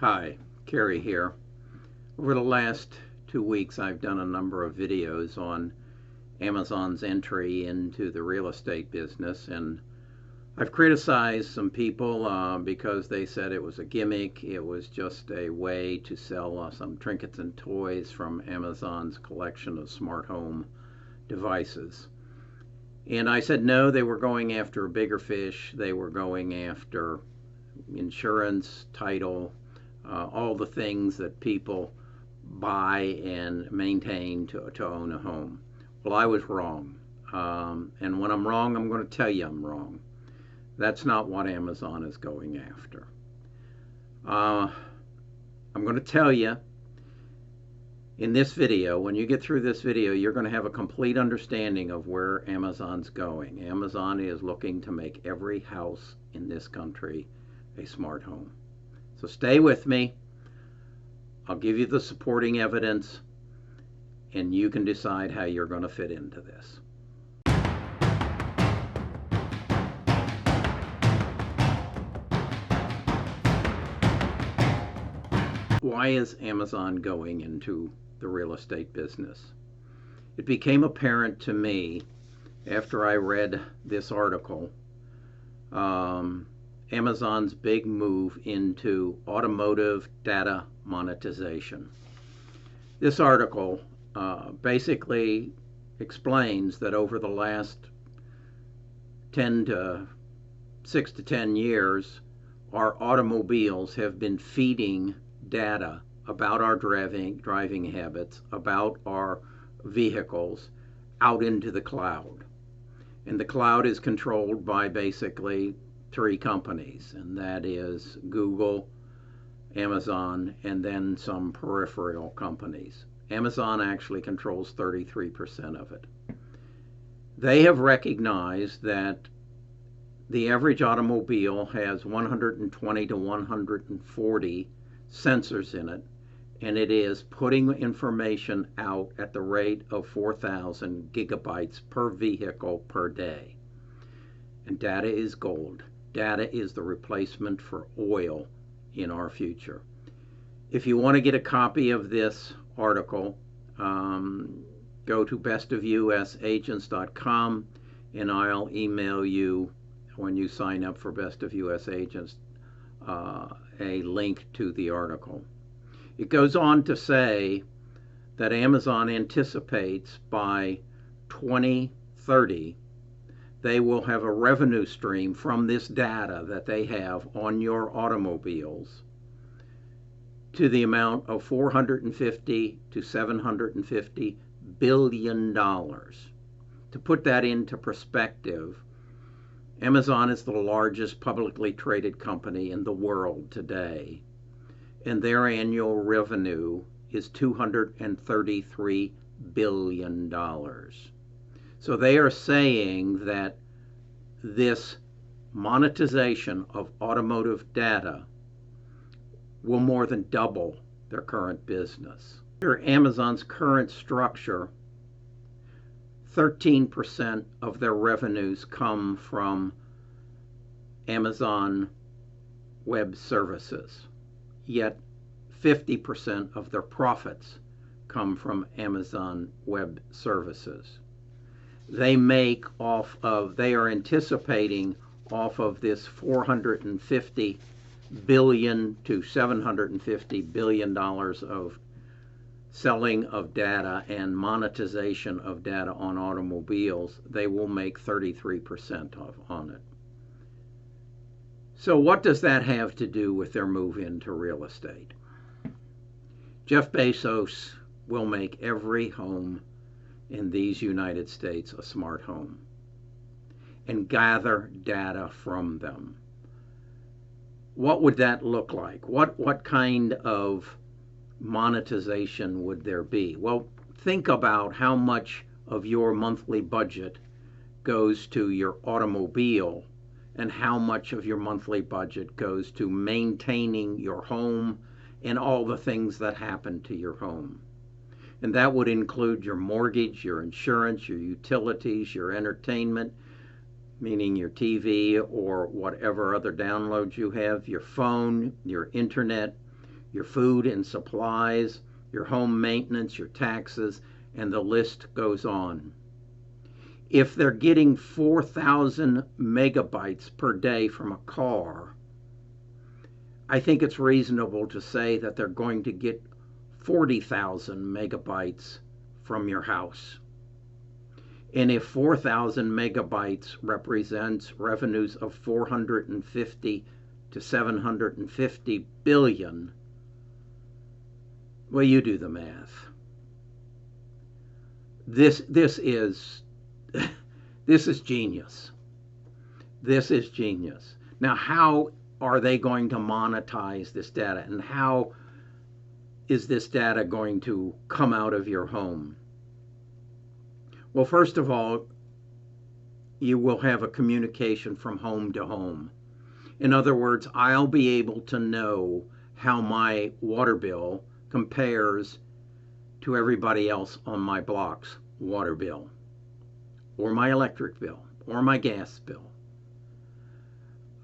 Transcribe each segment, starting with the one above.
Hi, Kerry here. Over the last 2 weeks, I've done a number of videos on Amazon's entry into the real estate business, and I've criticized some people because they said it was a gimmick. It was just a way to sell some trinkets and toys from Amazon's collection of smart home devices. And I said no, they were going after a bigger fish. They were going after insurance, title, all the things that people buy and maintain to own a home. Well, I was wrong. And when I'm wrong, I'm going to tell you I'm wrong. That's not what Amazon is going after. I'm going to tell you in this video, when you get through this video, you're going to have a complete understanding of where Amazon's going. Amazon is looking to make every house in this country a smart home. So stay with me. I'll give you the supporting evidence, and you can decide how you're going to fit into this. Why is Amazon going into the real estate business? It became apparent to me after I read this article, Amazon's big move into automotive data monetization. This article basically explains that over the last 6 to 10 years, our automobiles have been feeding data about our driving habits, about our vehicles, out into the cloud. And the cloud is controlled by basically 3 companies, and that is Google, Amazon, and then some peripheral companies. Amazon actually controls 33% of it. They have recognized that the average automobile has 120 to 140 sensors in it, and it is putting information out at the rate of 4,000 gigabytes per vehicle per day. And data is gold. Data is the replacement for oil in our future. If you want to get a copy of this article, go to bestofusagents.com, and I'll email you when you sign up for Best of US Agents a link to the article. It goes on to say that Amazon anticipates by 2030 they will have a revenue stream from this data that they have on your automobiles to the amount of $450 to $750 billion. To put that into perspective, Amazon is the largest publicly traded company in the world today, and their annual revenue is $233 billion. So they are saying that this monetization of automotive data will more than double their current business. Under Amazon's current structure, 13% of their revenues come from Amazon Web Services, yet 50% of their profits come from Amazon Web Services. They are anticipating off of this $450 billion to $750 billion of selling of data and monetization of data on automobiles, they will make 33% on it. So what does that have to do with their move into real estate? Jeff Bezos will make every home in these United States a smart home and gather data from them. What would that look like? What kind of monetization would there be? Well, think about how much of your monthly budget goes to your automobile and how much of your monthly budget goes to maintaining your home and all the things that happen to your home. And that would include your mortgage, your insurance, your utilities, your entertainment, meaning your TV or whatever other downloads you have, your phone, your internet, your food and supplies, your home maintenance, your taxes, and the list goes on. If they're getting 4,000 megabytes per day from a car, I think it's reasonable to say that they're going to get 40,000 megabytes from your house. And if 4,000 megabytes represents revenues of 450 to 750 billion, well, you do the math. This is genius. This is genius. Now, how are they going to monetize this data, and how is this data going to come out of your home? Well, first of all, you will have a communication from home to home. In other words, I'll be able to know how my water bill compares to everybody else on my block's water bill, or my electric bill, or my gas bill.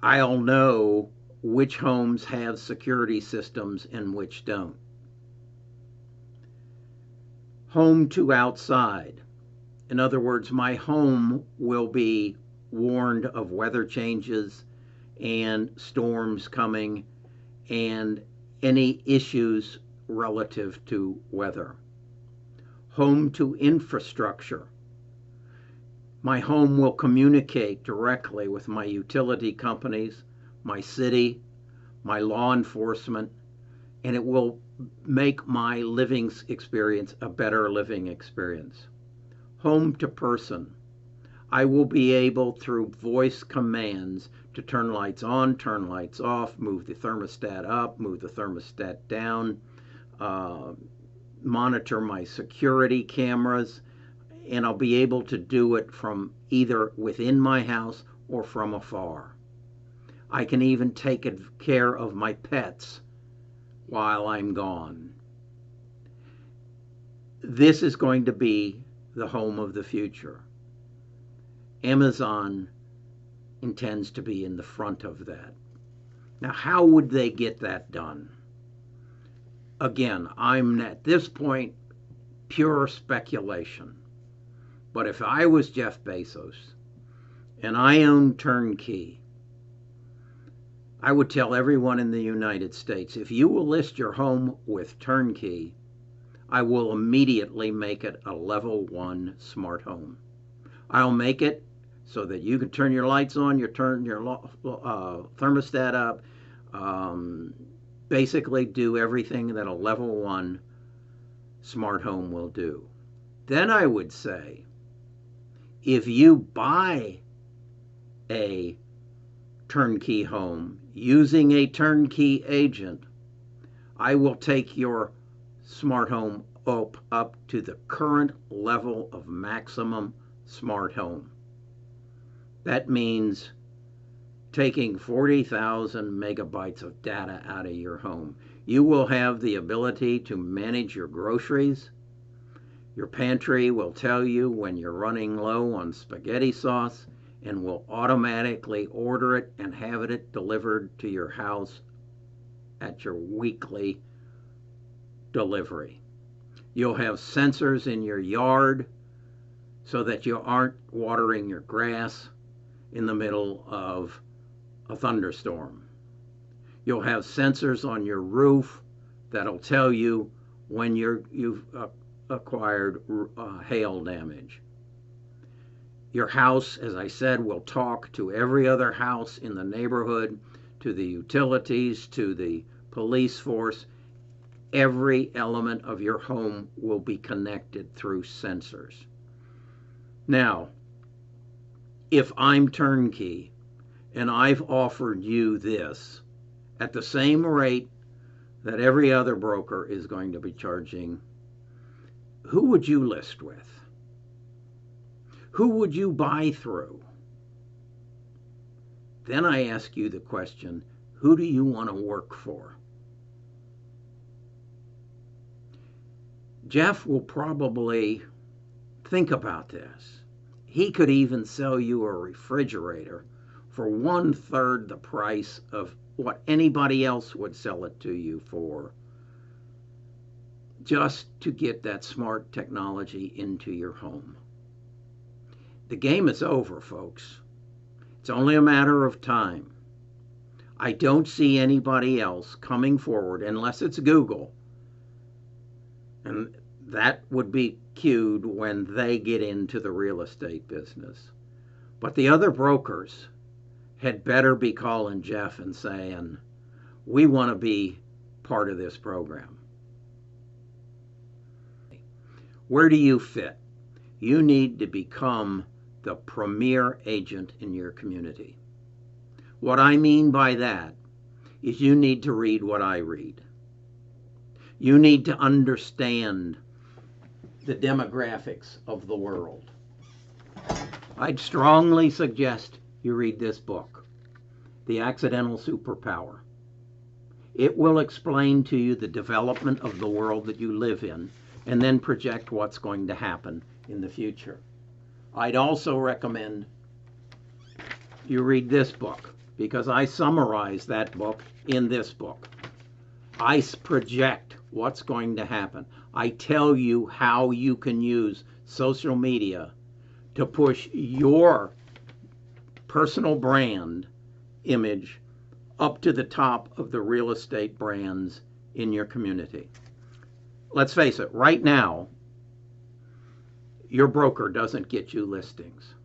I'll know which homes have security systems and which don't. Home to outside. In other words, my home will be warned of weather changes and storms coming and any issues relative to weather. Home to infrastructure. My home will communicate directly with my utility companies, my city, my law enforcement, and it will make my living experience a better living experience. Home to person. I will be able, through voice commands, to turn lights on, turn lights off, move the thermostat up, move the thermostat down, monitor my security cameras, and I'll be able to do it from either within my house or from afar. I can even take care of my pets while I'm gone. This is going to be the home of the future. Amazon intends to be in the front of that. Now, how would they get that done? Again, I'm at this point pure speculation. But if I was Jeff Bezos and I owned Turnkey, I would tell everyone in the United States, if you will list your home with Turnkey, I will immediately make it a level 1 smart home. I'll make it so that you can turn your lights on, turn your thermostat up, basically do everything that a level 1 smart home will do. Then I would say, if you buy a turnkey home using a turnkey agent, I will take your smart home up to the current level of maximum smart home. That means taking 40,000 megabytes of data out of your home. You will have the ability to manage your groceries. Your pantry will tell you when you're running low on spaghetti sauce and will automatically order it and have it delivered to your house at your weekly delivery. You'll have sensors in your yard so that you aren't watering your grass in the middle of a thunderstorm. You'll have sensors on your roof that'll tell you when you've acquired hail damage. Your house, as I said, will talk to every other house in the neighborhood, to the utilities, to the police force. Every element of your home will be connected through sensors. Now, if I'm Turnkey and I've offered you this at the same rate that every other broker is going to be charging, who would you list with? Who would you buy through? Then I ask you the question, who do you want to work for? Jeff will probably think about this. He could even sell you a refrigerator for 1/3 the price of what anybody else would sell it to you for, just to get that smart technology into your home. The game is over, folks. It's only a matter of time. I don't see anybody else coming forward unless it's Google. And that would be cued when they get into the real estate business. But the other brokers had better be calling Jeff and saying, we want to be part of this program. Where do you fit? You need to become the premier agent in your community. What I mean by that is you need to read what I read. You need to understand the demographics of the world. I'd strongly suggest you read this book, The Accidental Superpower. It will explain to you the development of the world that you live in and then project what's going to happen in the future. I'd also recommend you read this book because I summarize that book in this book. I project what's going to happen. I tell you how you can use social media to push your personal brand image up to the top of the real estate brands in your community. Let's face it, right now, your broker doesn't get you listings.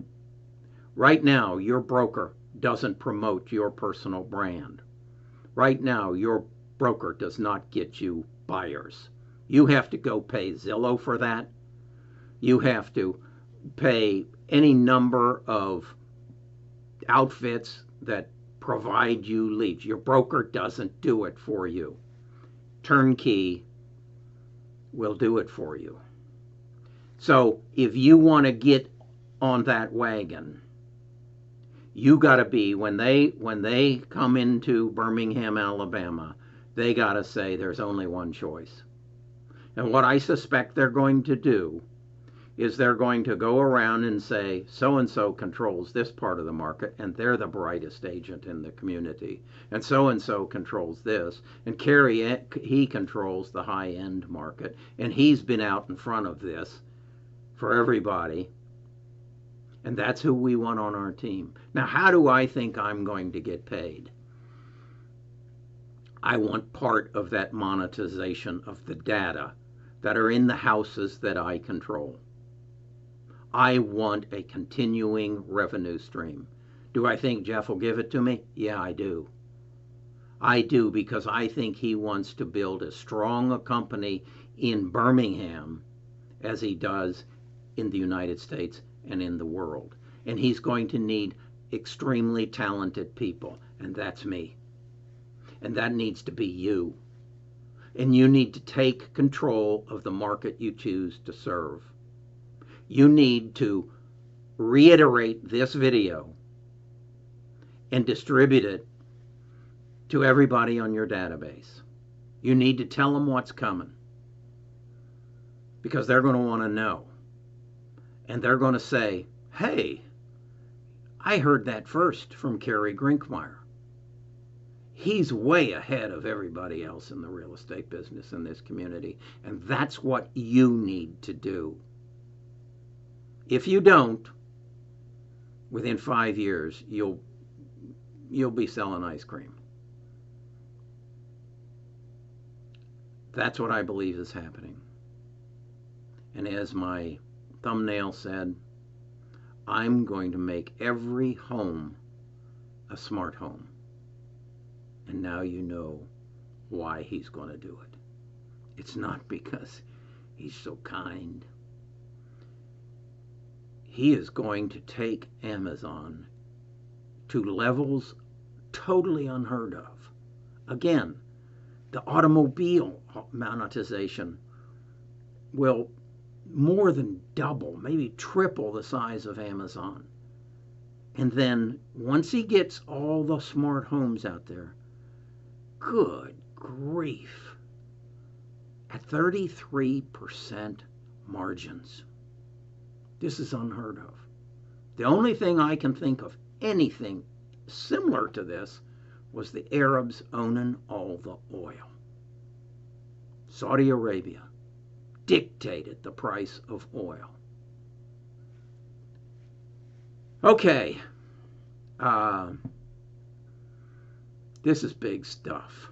Right now, your broker doesn't promote your personal brand. Right now, your broker does not get you buyers. You have to go pay Zillow for that. You have to pay any number of outfits that provide you leads. Your broker doesn't do it for you. Turnkey will do it for you. So if you want to get on that wagon, you got to be, when they come into Birmingham, Alabama, they got to say there's only one choice. And what I suspect they're going to do is they're going to go around and say, so-and-so controls this part of the market, and they're the brightest agent in the community. And so-and-so controls this. And Kerry, he controls the high-end market, and he's been out in front of this for everybody. And that's who we want on our team. Now, how do I think I'm going to get paid? I want part of that monetization of the data that are in the houses that I control. I want a continuing revenue stream. Do I think Jeff will give it to me? Yeah, I do. I do, because I think he wants to build as strong a company in Birmingham as he does in the United States and in the world. And he's going to need extremely talented people, and that's me. And that needs to be you. And you need to take control of the market you choose to serve. You need to reiterate this video and distribute it to everybody on your database. You need to tell them what's coming, because they're going to want to know. And they're going to say, hey, I heard that first from Kerry Grinkmeyer. He's way ahead of everybody else in the real estate business in this community. And that's what you need to do. If you don't, within 5 years, you'll be selling ice cream. That's what I believe is happening. And as my thumbnail said, I'm going to make every home a smart home. And now you know why he's going to do it. It's not because he's so kind. He is going to take Amazon to levels totally unheard of. Again, the automobile monetization will more than double, maybe triple the size of Amazon. And then once he gets all the smart homes out there, good grief, at 33% margins. This is unheard of. The only thing I can think of anything similar to this was the Arabs owning all the oil. Saudi Arabia dictated the price of oil. Okay, this is big stuff.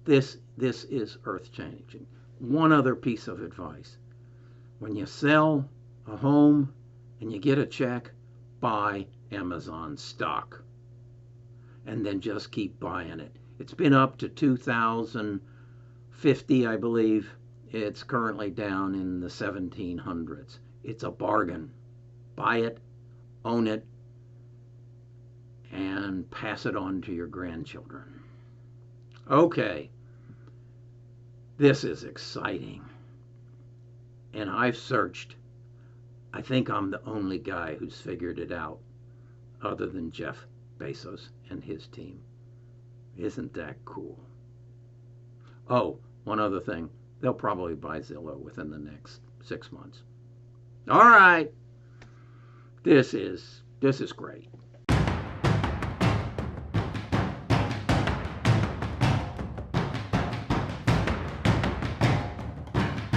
This is earth-changing. One other piece of advice. When you sell a home and you get a check, buy Amazon stock. And then just keep buying it. It's been up to 2,050, I believe. It's currently down in the 1,700s. It's a bargain. Buy it, own it, and pass it on to your grandchildren. Okay, this is exciting. And I've searched. I think I'm the only guy who's figured it out, other than Jeff Bezos and his team. Isn't that cool? Oh, one other thing. They'll probably buy Zillow within the next 6 months. All right. This is great.